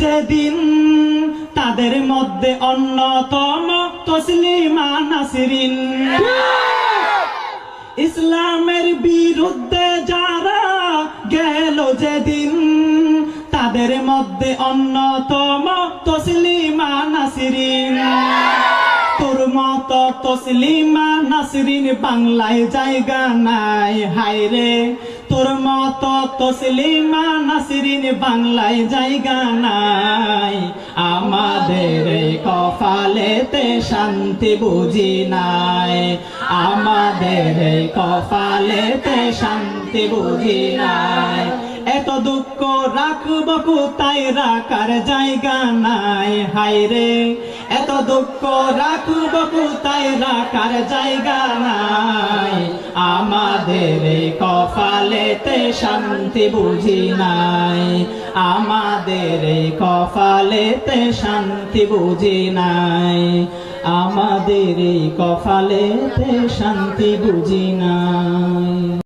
যেদিন তাদের মধ্যে অন্যতম তসলিমা নাসরিন। ইসলামের বিরুদ্ধে যারা গেল যেদিন তাদের মধ্যে অন্যতম তসলিমা নাসরিন। তোর মতো তসলিমা নাসরিন বাংলায় জায়গা নাই, হায়রে তোর মতো তসলিমা নাসরিন বাংলায় জায়গা নাই। আমাদের এই কপালেতে শান্তি বুঝি নাই, আমাদের এই কপালেতে শান্তি বুঝি নাই। এত দুঃখ রাখব কোথায়, রাখার জায়গা নাই, হায়রে এত দুঃখ রাখব কোথায়, রাখার জায়গা নাই। আমাদের এই কপালেতে শান্তি বুঝি নাই, আমাদের এই কপালেতে শান্তি বুঝি নাই, আমাদের এই কপালেতে শান্তি বুঝি নাই।